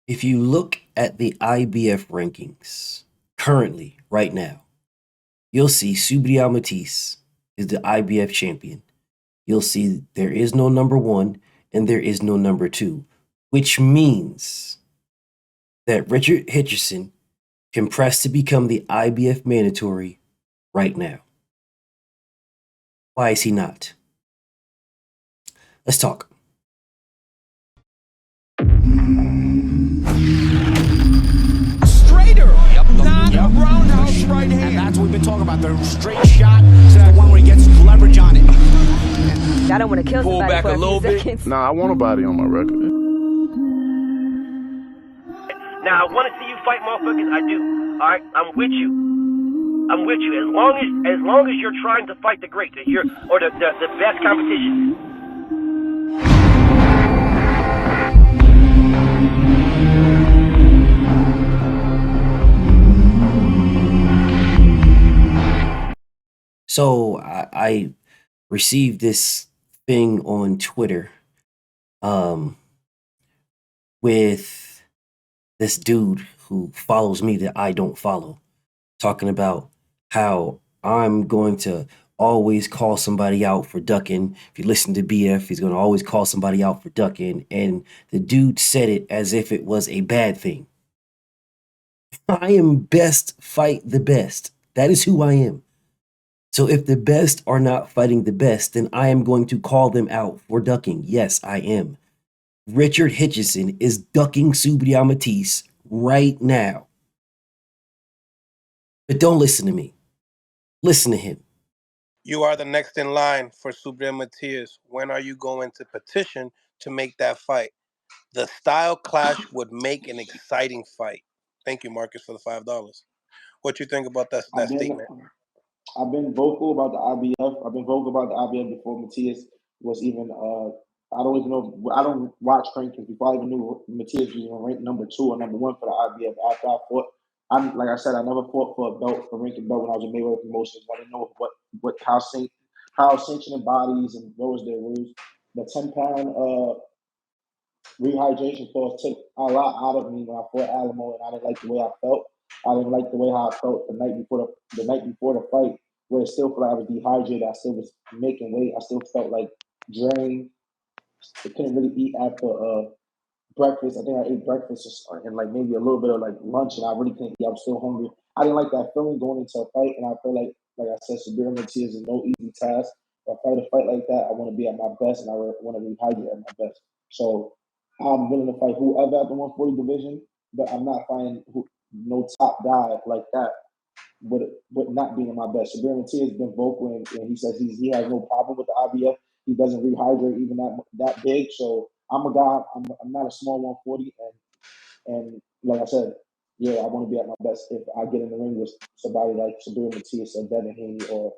If you look at the IBF rankings currently, right now, you'll see Subriel Matias is the IBF champion. You'll see there is no number one and there is no number two, which means that Richard Hitchins can press to become the IBF mandatory right now. Why is he not? Let's talk. Straighter, not roundhouse right hand. And that's what we've been talking about, the straight shot. Exactly. The one where he gets leverage on it. I don't want to kill somebody back for a little bit. seconds. Nah, I want a body on my record. Now, I want to see you fight motherfuckers. I do. All right? I'm with you. I'm with you. As long as you're trying to fight the great, the best competition. So I received this thing on Twitter with this dude who follows me that I don't follow, talking about how I'm going to always call somebody out for ducking. If you listen to BF, he's going to always call somebody out for ducking. And the dude said it as if it was a bad thing. I am best fight the best. That is who I am. So if the best are not fighting the best, then I am going to call them out for ducking. Yes, I am. Richard Hitchins is ducking Subriel Matias right now. But don't listen to me. Listen to him. You are the next in line for Subriel Matias. When are you going to petition to make that fight? The style clash would make an exciting fight. Thank you, Marcus, for the $5. What you think about that statement? I've been vocal about the IBF. I've been vocal about the IBF before Matias was even. I don't even know. I don't watch rankings before I even knew Matias was even ranked number 2 or number 1 for the IBF. After I fought, like I said, I never fought for a belt, for ranking belt when I was in Mayweather Promotions. I didn't know how sanctioning bodies and what was their rules. The 10-pound rehydration clause took a lot out of me when I fought Alamo, and I didn't like the way I felt. I didn't like the way how I felt the night before the fight, where it still felt like I was dehydrated. I still was making weight. I still felt like drained. I couldn't really eat after breakfast. I think I ate breakfast and like maybe a little bit of like lunch, and I really couldn't eat. I was still hungry. I didn't like that feeling going into a fight, and I feel like I said, Subriel Matias is no easy task. If I fight a fight like that, I want to be at my best, and I want to rehydrate at my best. So I'm willing to fight whoever at the 140 division, but I'm not fighting no top guy like that with not being my best. Subriel Matias has been vocal, and he says he has no problem with the IBF. He doesn't rehydrate even that big. So I'm a guy. I'm not a small 140, and like I said, yeah, I want to be at my best if I get in the ring with somebody like Subriel Matias or Devin Haney or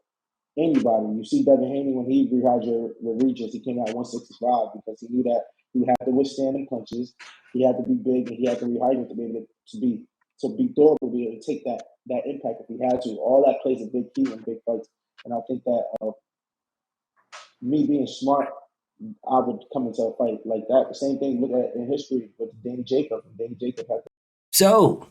anybody. You see Devin Haney when he rehydrated with Regis, he came out 165 because he knew that he had to withstand the punches. He had to be big, and he had to rehydrate to be able to be durable, to be able to take that impact if he had to. All that plays a big key in big fights, and I think that me being smart, I would come into a fight like that. The same thing look at in history with Danny Jacobs. Danny Jacobs had. So,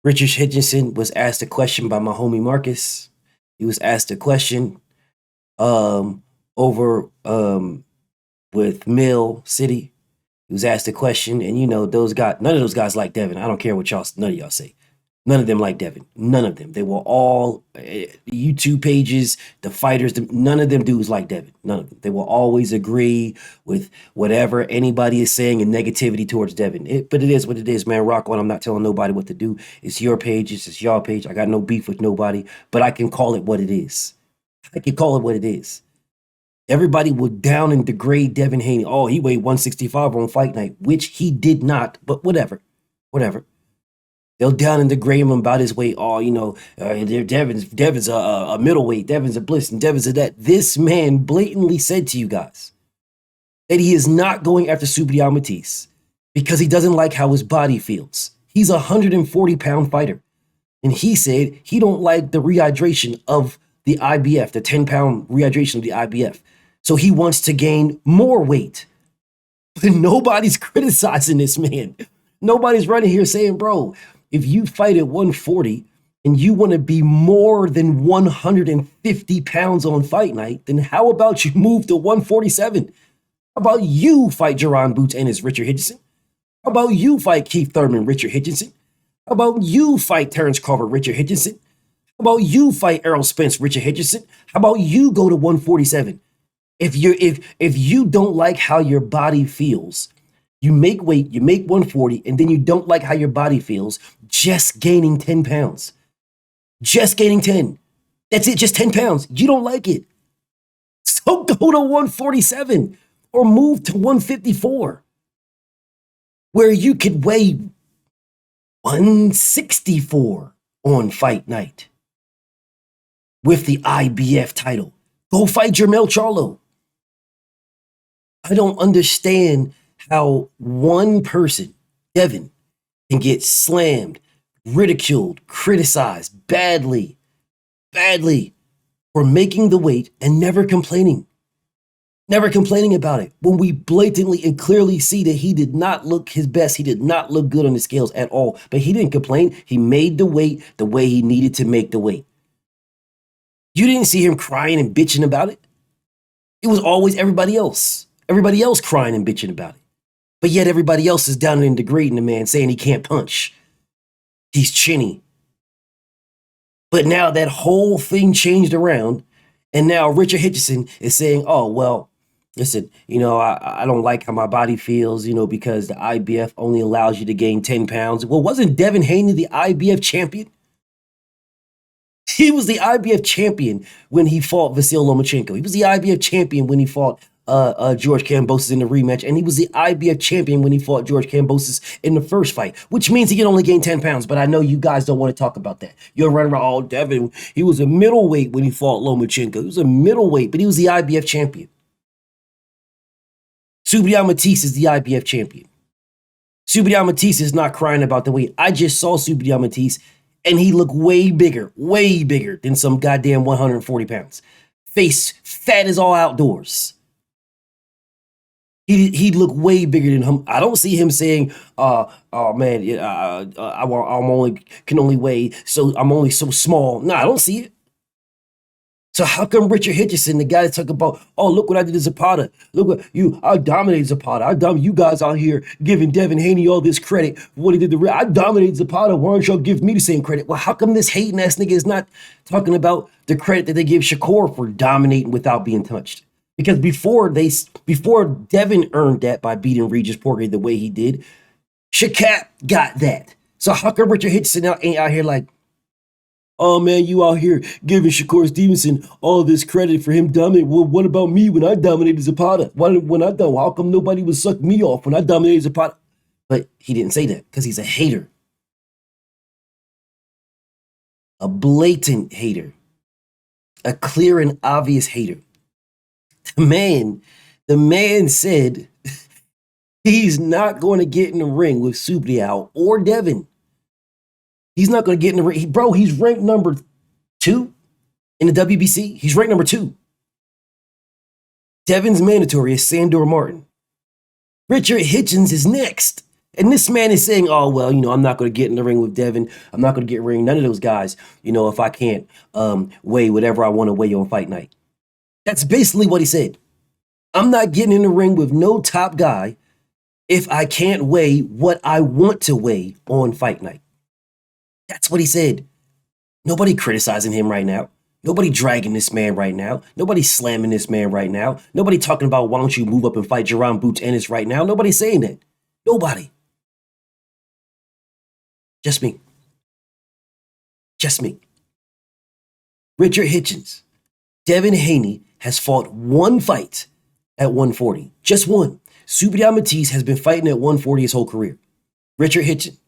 Richard Hitchins was asked a question by my homie Marcus. He was asked a question over with Mill City. He was asked a question, and none of those guys like Devin. I don't care what none of y'all say. None of them like Devin. None of them. They were all YouTube pages, the fighters. None of them dudes like Devin. None of them. They will always agree with whatever anybody is saying and negativity towards Devin. But it is what it is, man. Rock on. I'm not telling nobody what to do. It's your page. It's y'all page. I got no beef with nobody, but I can call it what it is. I can call it what it is. Everybody would down and degrade Devin Haney. Oh, he weighed 165 on fight night, which he did not, but whatever. They'll down and degrade him about his weight. Oh, Devin's a middleweight. Devin's a bliss, and Devin's a that. This man blatantly said to you guys that he is not going after Subriel Matias because he doesn't like how his body feels. He's a 140-pound fighter, and he said he don't like the rehydration of the IBF, the 10-pound rehydration of the IBF. So he wants to gain more weight. But nobody's criticizing this man. Nobody's running here saying, bro, if you fight at 140 and you want to be more than 150 pounds on fight night, then how about you move to 147? How about you fight Jerron Boots Ennis, Richard Hitchison? How about you fight Keith Thurman, Richard Hitchison? How about you fight Terrence Crawford, Richard Hitchison? How about you fight Errol Spence, Richard Hitchison? How about you go to 147? If you don't like how your body feels, you make weight, you make 140, and then you don't like how your body feels, just gaining 10 pounds. Just gaining 10. That's it, just 10 pounds. You don't like it. So go to 147 or move to 154, where you could weigh 164 on fight night with the IBF title. Go fight Jermell Charlo. I don't understand how one person, Devin, can get slammed, ridiculed, criticized badly for making the weight and never complaining about it, when we blatantly and clearly see that he did not look his best. He did not look good on the scales at all, but he didn't complain. He made the weight the way he needed to make the weight. You didn't see him crying and bitching about it. It was always everybody else crying and bitching about it. But yet everybody else is down and degrading the man, saying he can't punch. He's chinny. But now that whole thing changed around, and now Richard Hitchison is saying, oh, well, listen, I don't like how my body feels, because the IBF only allows you to gain 10 pounds. Well, wasn't Devin Haney the IBF champion? He was the IBF champion when he fought Vasyl Lomachenko. He was the IBF champion when he fought George Kambosos in the rematch, and he was the IBF champion when he fought George Kambosos in the first fight, which means he can only gain 10 pounds, but I know you guys don't want to talk about that. You're running around, oh, Devin, he was a middleweight when he fought Lomachenko. He was a middleweight, but he was the IBF champion. Subriel Matias is the IBF champion. Subriel Matias is not crying about the weight. I just saw Subriel Matias, and he looked way bigger than some goddamn 140 pounds. Face fat as all outdoors. He looked way bigger than him. I don't see him saying, "Oh man, can only weigh so I'm only so small." No, I don't see it. So how come Richard Hitchison, the guy that talk about, oh, look what I did to Zapata. Look what I dominated Zapata. You guys out here giving Devin Haney all this credit for what he did to I dominated Zapata. Why don't y'all give me the same credit? Well, how come this hating ass nigga is not talking about the credit that they give Shakur for dominating without being touched? Because before Devin earned that by beating Regis Porter the way he did, Cashapp got that. So how come Richard Hitchison ain't out here like, oh man, you out here giving Shakur Stevenson all this credit for him dominating? Well, what about me when I dominated Zapata? How come nobody would suck me off when I dominated Zapata? But he didn't say that because he's a hater. A blatant hater. A clear and obvious hater. The man said he's not going to get in the ring with Subriel or Devin. He's not going to get in the ring. Bro, he's ranked number 2 in the WBC. He's ranked number 2. Devin's mandatory is Sandor Martin. Richard Hitchins is next. And this man is saying, oh, well, I'm not going to get in the ring with Devin. I'm not going to get in the ring. None of those guys, if I can't weigh whatever I want to weigh on fight night. That's basically what he said. I'm not getting in the ring with no top guy if I can't weigh what I want to weigh on fight night. That's what he said. Nobody criticizing him right now. Nobody dragging this man right now. Nobody slamming this man right now. Nobody talking about why don't you move up and fight Jerron Boots Ennis right now. Nobody's saying that. Nobody. Just me. Richard Hitchins. Devin Haney has fought one fight at 140. Just one. Subriel Matias has been fighting at 140 his whole career. Richard Hitchins,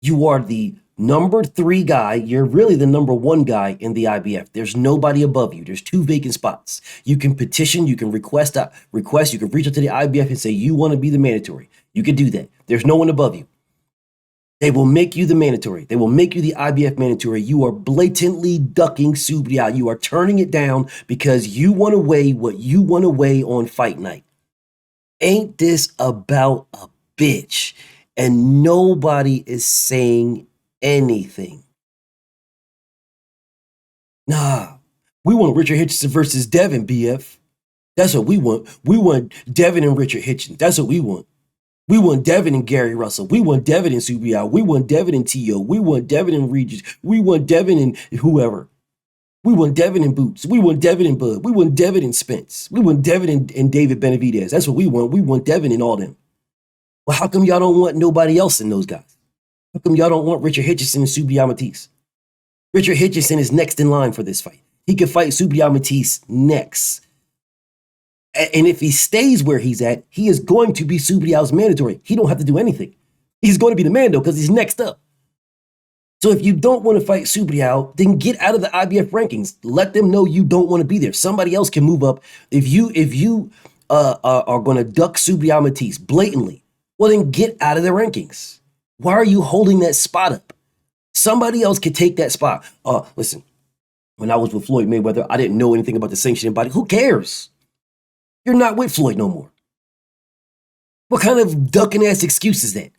you are the number 3 guy. You're really the number 1 guy in the IBF. There's nobody above you. There's 2 vacant spots. You can petition, you can request, you can reach out to the IBF and say you want to be the mandatory. You can do that. There's no one above you. They will make you the mandatory. They will make you the IBF mandatory. You are blatantly ducking Subriel. You are turning it down because you want to weigh what you want to weigh on fight night. Ain't this about a bitch? And nobody is saying anything. Nah, we want Richard Hitchins versus Devin, BF. That's what we want. We want Devin and Richard Hitchins. That's what we want. We want Devin and Gary Russell. We want Devin and Subial. We want Devin and T.O. We want Devin and Regis. We want Devin and whoever. We want Devin and Boots. We want Devin and Bud. We want Devin and Spence. We want Devin and David Benavidez. That's what we want. We want Devin and all them. Well, how come y'all don't want nobody else in those guys? How come y'all don't want Richard Hitchison and Subial Matias? Richard Hitchison is next in line for this fight. He could fight Subial Matias next. And if he stays where he's at, he is going to be Subial's mandatory. He don't have to do anything. He's going to be the Mando because he's next up. So if you don't want to fight Subial, then get out of the IBF rankings. Let them know you don't want to be there. Somebody else can move up. If you are going to duck Subial Matias blatantly, well, then get out of the rankings. Why are you holding that spot up? Somebody else could take that spot. Listen, when I was with Floyd Mayweather, I didn't know anything about the sanctioning body. Who cares? You're not with Floyd no more. What kind of ducking ass excuse is that?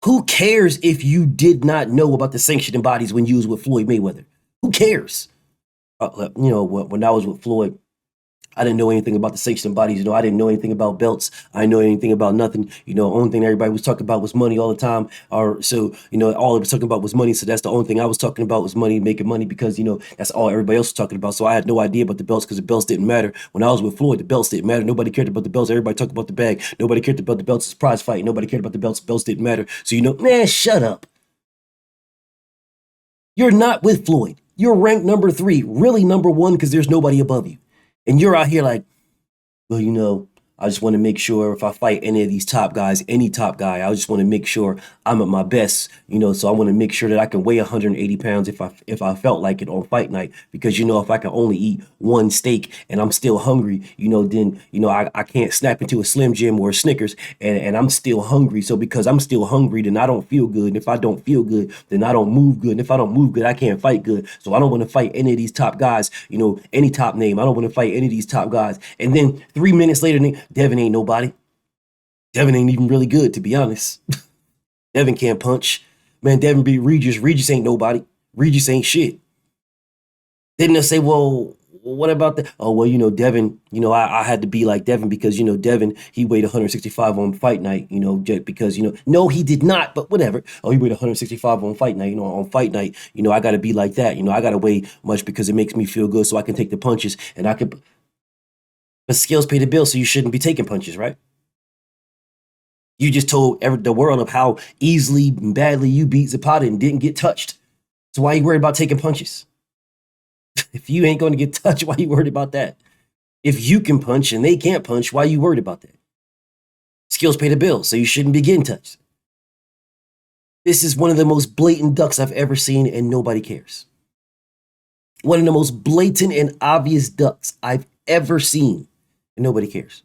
Who cares if you did not know about the sanctioning bodies when you was with Floyd Mayweather? Who cares? When I was with Floyd, I didn't know anything about the sanctioning bodies. I didn't know anything about belts. I didn't know anything about nothing. Only thing everybody was talking about was money all the time. All it was talking about was money. So that's the only thing I was talking about was money, making money because, that's all everybody else was talking about. So I had no idea about the belts because the belts didn't matter. When I was with Floyd, the belts didn't matter. Nobody cared about the belts. Everybody talked about the bag. Nobody cared about the belts. It's a prize fight. Nobody cared about the belts. Belts didn't matter. So, man, shut up. You're not with Floyd. You're ranked number 3, really number 1 because there's nobody above you. And you're out here like, well, I just want to make sure if I fight any of these top guys, any top guy, I just want to make sure I'm at my best, so I want to make sure that I can weigh 180 pounds if I felt like it on fight night. Because, if I can only eat one steak and I'm still hungry, then, I can't snap into a Slim Jim or a Snickers and I'm still hungry. So because I'm still hungry, then I don't feel good. And if I don't feel good, then I don't move good. And if I don't move good, I can't fight good. So I don't want to fight any of these top guys, any top name. I don't want to fight any of these top guys. And then 3 minutes later, Devin ain't nobody. Devin ain't even really good, to be honest. Devin can't punch. Man, Devin beat Regis. Regis ain't nobody. Regis ain't shit. Then they'll say, well, what about that? Oh, well, Devin, I had to be like Devin because, Devin, he weighed 165 on fight night, just because, no, he did not, but whatever. Oh, he weighed 165 on fight night, on fight night, I got to be like that. I got to weigh much because it makes me feel good so I can take the punches and I can. But skills pay the bill, so you shouldn't be taking punches, right? You just told the world of how easily and badly you beat Zapata and didn't get touched. So why are you worried about taking punches? If you ain't going to get touched, why are you worried about that? If you can punch and they can't punch, why are you worried about that? Skills pay the bill, so you shouldn't be getting touched. This is one of the most blatant ducks I've ever seen, and nobody cares. One of the most blatant and obvious ducks I've ever seen. And nobody cares.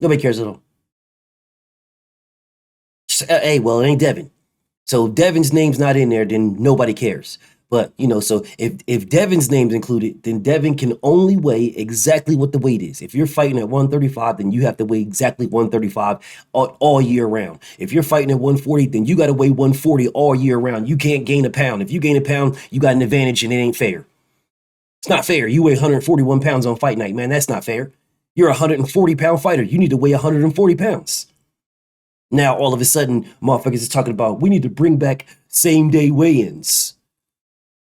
Nobody cares at all. Hey, well, it ain't Devin. So if Devin's name's not in there, then nobody cares. But, so if Devin's name's included, then Devin can only weigh exactly what the weight is. If you're fighting at 135, then you have to weigh exactly 135 all year round. If you're fighting at 140, then you got to weigh 140 all year round. You can't gain a pound. If you gain a pound, you got an advantage and it ain't fair. It's not fair. You weigh 141 pounds on fight night, man. That's not fair. You're a 140-pound fighter. You need to weigh 140 pounds. Now, all of a sudden, motherfuckers is talking about we need to bring back same-day weigh-ins.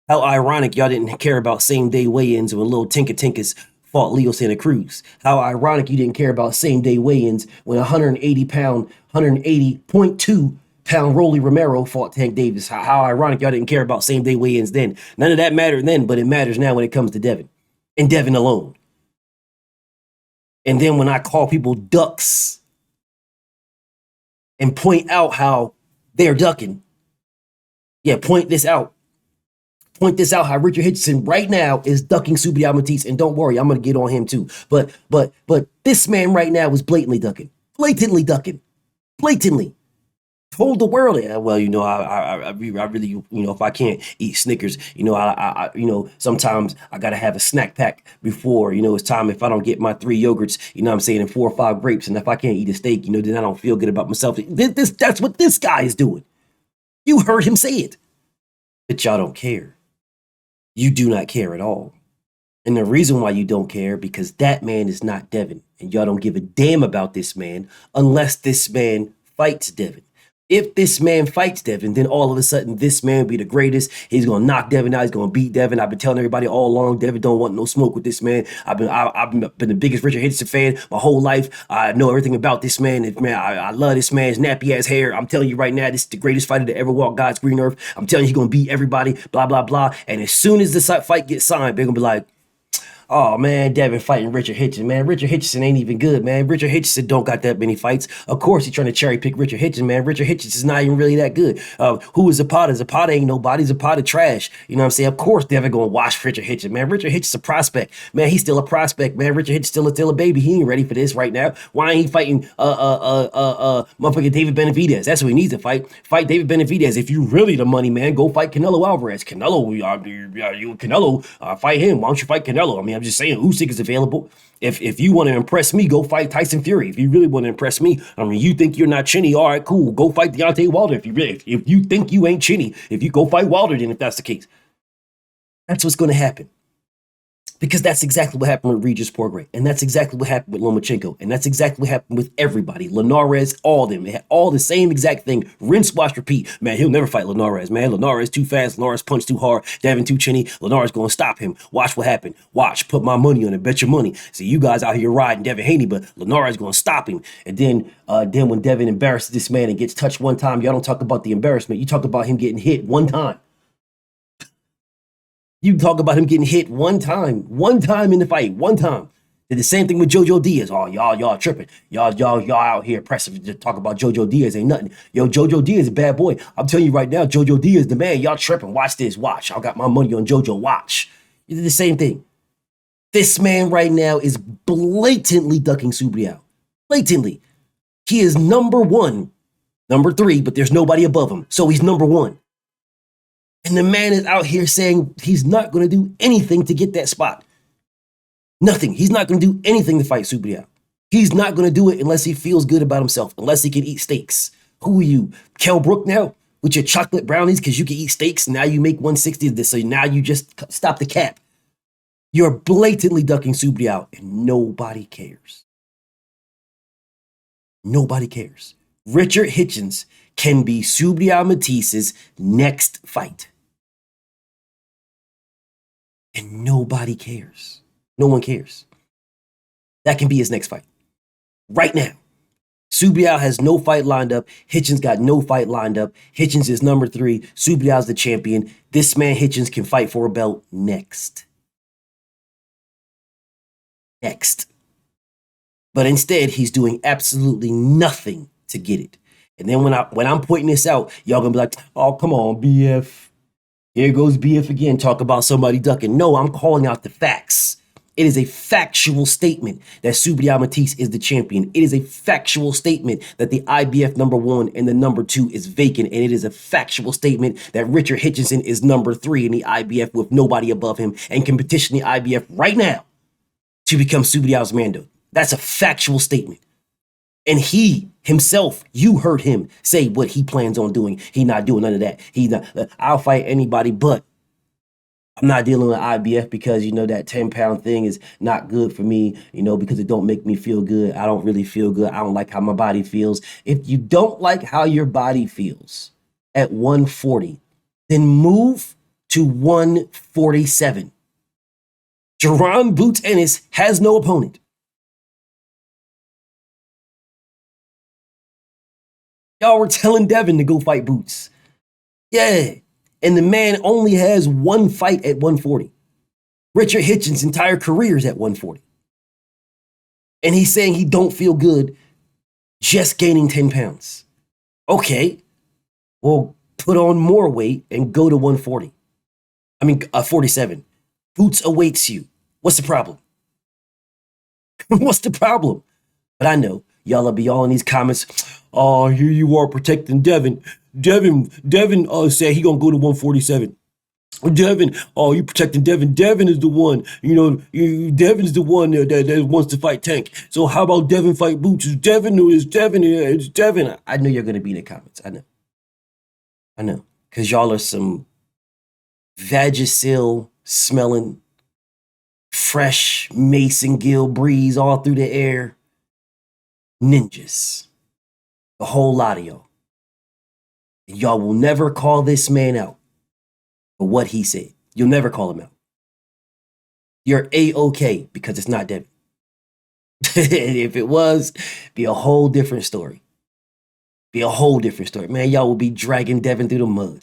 How ironic y'all didn't care about same-day weigh-ins when little Tinka Tinkas fought Leo Santa Cruz. How ironic you didn't care about same-day weigh-ins when 180.2-pound Rolly Romero fought Tank Davis. How ironic y'all didn't care about same-day weigh-ins then. None of that mattered then, but it matters now when it comes to Devin. And Devin alone. And then when I call people ducks and point out how they're ducking, point this out. Point this out how Richard Hitchins right now is ducking Subial Matias. And don't worry, I'm going to get on him too. But this man right now is blatantly ducking. Blatantly ducking. Blatantly. Told the world, yeah, well, I really, if I can't eat Snickers, sometimes I gotta have a snack pack before, it's time. If I don't get my 3 yogurts, I'm saying, and 4 or 5 grapes, and if I can't eat a steak, then I don't feel good about myself. That's what this guy is doing. You heard him say it, but y'all don't care. You do not care at all. And the reason why you don't care, because that man is not Devin, and y'all don't give a damn about this man unless this man fights Devin. If this man fights Devin, then all of a sudden this man will be the greatest. He's gonna knock Devin out. He's gonna beat Devin. I've been telling everybody all along, Devin don't want no smoke with this man. I've been the biggest Richard Hitchins fan my whole life. I know everything about this man. I love this man's nappy ass hair. I'm telling you right now, this is the greatest fighter to ever walk God's green earth. I'm telling you, he's gonna beat everybody. Blah blah blah. And as soon as the fight gets signed, they're gonna be like, oh man, Devin fighting Richard Hitchins. Man, Richard Hitchins ain't even good, man. Richard Hitchins don't got that many fights. Of course, he's trying to cherry pick Richard Hitchins, man. Richard Hitchins is not even really that good. Who is Zapata? Zapata ain't nobody. Zapata trash. You know what I'm saying? Of course, Devin gonna watch Richard Hitchins, man. Richard Hitchins a prospect, man. He's still a prospect, man. Richard Hitchins still a baby. He ain't ready for this right now. Why ain't he fighting motherfucking David Benavidez? That's who he needs to fight. Fight David Benavidez. If you really the money, man, go fight Canelo Alvarez. Canelo, fight him. Why don't you fight Canelo? I mean, I'm just saying, Usyk is available. If you want to impress me, go fight Tyson Fury. If you really want to impress me, I mean, you think you're not chinny, all right, cool. Go fight Deontay Wilder. If you think you ain't chinny, if you go fight Wilder, then if that's the case, that's what's going to happen. Because that's exactly what happened with Regis Prograis. And that's exactly what happened with Lomachenko. And that's exactly what happened with everybody. Linares, all of them. They had all the same exact thing. Rinse, wash, repeat. Man, he'll never fight Linares, man. Linares too fast. Linares punched too hard. Devin too chinny. Linares going to stop him. Watch what happened. Watch. Put my money on it. Bet your money. See, you guys out here riding Devin Haney, but Linares going to stop him. And then when Devin embarrasses this man and gets touched one time, y'all don't talk about the embarrassment. You talk about him getting hit one time. You talk about him getting hit one time in the fight, one time. Did the same thing with JoJo Diaz. Oh, y'all tripping. Y'all out here pressing to talk about JoJo Diaz ain't nothing. Yo, JoJo Diaz is a bad boy. I'm telling you right now, JoJo Diaz the man. Y'all tripping. Watch this. Watch. I got my money on JoJo. Watch. You did the same thing. This man right now is blatantly ducking Subriel. Blatantly. He is number 1, number 3, but there's nobody above him. So he's number 1. And the man is out here saying he's not going to do anything to get that spot. Nothing. He's not going to do anything to fight Subriel. He's not going to do it unless he feels good about himself, unless he can eat steaks. Who are you, Kell Brook now? With your chocolate brownies because you can eat steaks? Now you make 160, so now you just stop the cap. You're blatantly ducking Subriel, and nobody cares. Nobody cares. Richard Hitchins can be Subriel Matias's next fight. And nobody cares. No one cares. That can be his next fight. Right now. Subriel has no fight lined up. Hitchins got no fight lined up. Hitchins is number 3. Subriel's the champion. This man Hitchins can fight for a belt next. Next. But instead, he's doing absolutely nothing to get it. And then when I'm pointing this out, y'all gonna be like, oh, come on, BF. Here goes BF again, talk about somebody ducking. No, I'm calling out the facts. It is a factual statement that Subriel Matias is the champion. It is a factual statement that the IBF number 1 and the number 2 is vacant. And it is a factual statement that Richard Hitchinson is number 3 in the IBF with nobody above him and can petition the IBF right now to become Subriel's Mando. That's a factual statement. And he himself, you heard him say what he plans on doing. He not doing none of that. He's not, I'll fight anybody, but I'm not dealing with IBF because, that 10-pound thing is not good for me, because it don't make me feel good. I don't really feel good. I don't like how my body feels. If you don't like how your body feels at 140, then move to 147. Jerron Boots Ennis has no opponent. Y'all were telling Devin to go fight Boots. Yeah. And the man only has one fight at 140. Richard Hitchins' entire career is at 140. And he's saying he don't feel good just gaining 10 pounds. Okay. Well, put on more weight and go to 140. 47. Boots awaits you. What's the problem? What's the problem? But I know Y'all will be all in these comments. Oh, here you are protecting Devin. Devin said he gonna go to 147. Devin, oh, you protecting Devin. Devin is the one, Devin is the one that wants to fight Tank. So how about Devin fight Boots? Is Devin or is Devin? It's Devin. I know you're going to be in the comments. I know. Because y'all are some Vagisil smelling, fresh Mason Gill breeze all through the air. Ninjas. A whole lot of y'all. And y'all will never call this man out for what he said. You'll never call him out. You're A-OK because it's not Devin. If it was, be a whole different story. Be a whole different story. Man, y'all will be dragging Devin through the mud.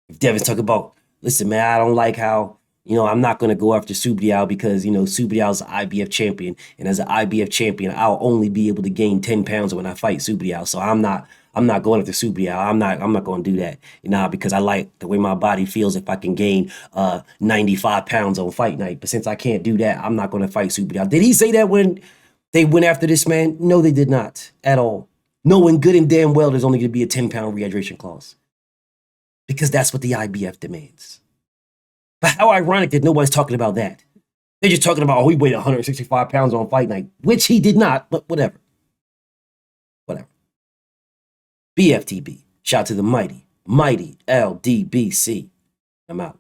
If Devin's talking about, listen, man, I don't like how, I'm not going to go after Subriel because, Subriel's an IBF champion. And as an IBF champion, I'll only be able to gain 10 pounds when I fight Subriel. So I'm not going after Subriel. I'm not going to do that, because I like the way my body feels if I can gain 95 pounds on fight night. But since I can't do that, I'm not going to fight Subriel. Did he say that when they went after this man? No, they did not at all. Knowing good and damn well there's only going to be a 10-pound rehydration clause. Because that's what the IBF demands. But how ironic that nobody's talking about that. They're just talking about, he weighed 165 pounds on fight night, which he did not, but whatever. Whatever. BFTB. Shout out to the mighty LDBC. I'm out.